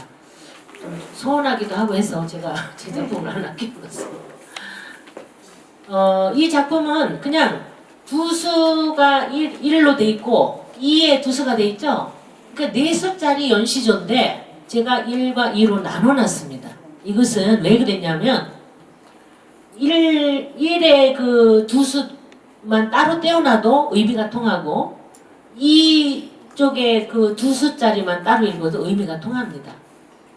좀 서운하기도 하고 해서 제가 제 작품을 하나 끼워놨어요. 이 작품은 그냥 두 수가 1로 돼 있고 2에 두 수가 돼 있죠. 그러니까 네 수짜리 연시조인데 제가 1과 2로 나눠놨습니다. 이것은 왜 그랬냐면 1의 그 두 수만 따로 떼어놔도 의미가 통하고 이쪽에 그 두 수짜리만 따로 읽어도 의미가 통합니다.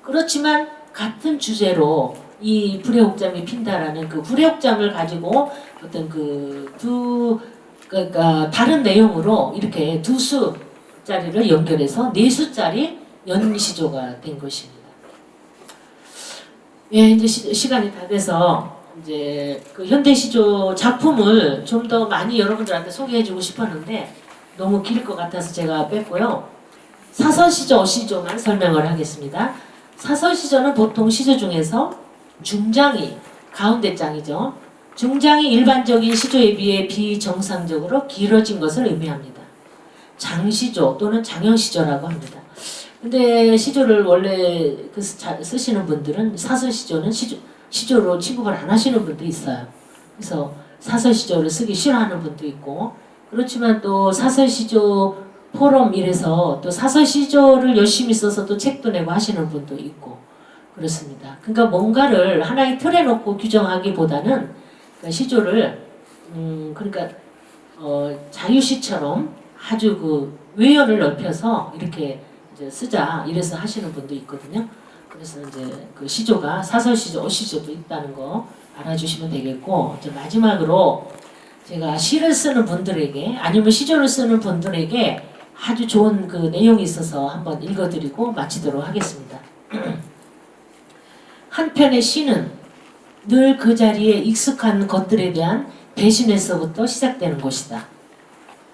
그렇지만 같은 주제로 이 불회옥잠이 핀다라는 그 불회옥잠을 가지고 어떤 그러니까 다른 내용으로 이렇게 두 수짜리를 연결해서 네 수짜리 연시조가 된 것입니다. 예, 이제 시간이 다 돼서 이제 그 현대시조 작품을 좀 더 많이 여러분들한테 소개해주고 싶었는데 너무 길 것 같아서 제가 뺐고요. 사서시조, 어시조만 설명을 하겠습니다. 사서시조는 보통 시조 중에서 중장이 가운데 장이죠. 중장이 일반적인 시조에 비해 비정상적으로 길어진 것을 의미합니다. 장시조 또는 장형시조라고 합니다. 근데 시조를 원래 쓰시는 분들은 사서시조는 시조로 취급을 안 하시는 분도 있어요. 그래서 사서시조를 쓰기 싫어하는 분도 있고, 그렇지만 또 사서시조 포럼 이래서 또 사서시조를 열심히 써서 또 책도 내고 하시는 분도 있고 그렇습니다. 그러니까 뭔가를 하나의 틀에 놓고 규정하기보다는 그러니까 시조를 그러니까 자유시처럼 아주 그 외연을 넓혀서 이렇게 이제 쓰자 이래서 하시는 분도 있거든요. 그래서 이제 그 시조가 사서시조, 어시조도 있다는 거 알아주시면 되겠고, 이제 마지막으로 제가 시를 쓰는 분들에게 아니면 시조를 쓰는 분들에게 아주 좋은 그 내용이 있어서 한번 읽어드리고 마치도록 하겠습니다. 한편의 시는 늘 그 자리에 익숙한 것들에 대한 배신에서부터 시작되는 것이다.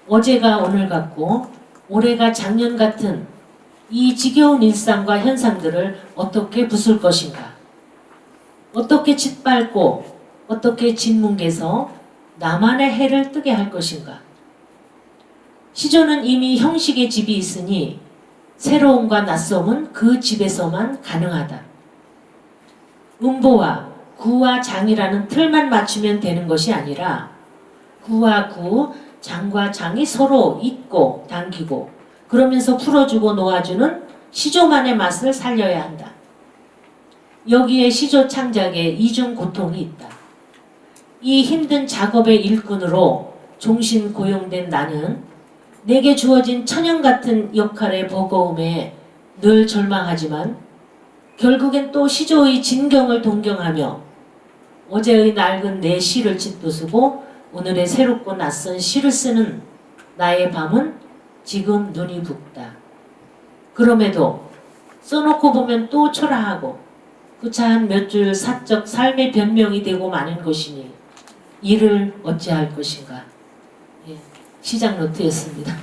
어제가 오늘 같고 올해가 작년 같은 이 지겨운 일상과 현상들을 어떻게 부술 것인가? 어떻게 짓밟고 어떻게 짓뭉개서 나만의 해를 뜨게 할 것인가? 시조는 이미 형식의 집이 있으니 새로움과 낯섦은 그 집에서만 가능하다. 음보와 구와 장이라는 틀만 맞추면 되는 것이 아니라 구와 구, 장과 장이 서로 잇고 당기고 그러면서 풀어주고 놓아주는 시조만의 맛을 살려야 한다. 여기에 시조 창작에 이중 고통이 있다. 이 힘든 작업의 일꾼으로 종신 고용된 나는 내게 주어진 천연 같은 역할의 버거움에 늘 절망하지만 결국엔 또 시조의 진경을 동경하며 어제의 낡은 내 시를 짓부수고 오늘의 새롭고 낯선 시를 쓰는 나의 밤은 지금 눈이 붓다. 그럼에도 써놓고 보면 또 초라하고 구차한 몇 줄 사적 삶의 변명이 되고 마는 것이니 이를 어찌할 것인가. 예, 시작 노트였습니다.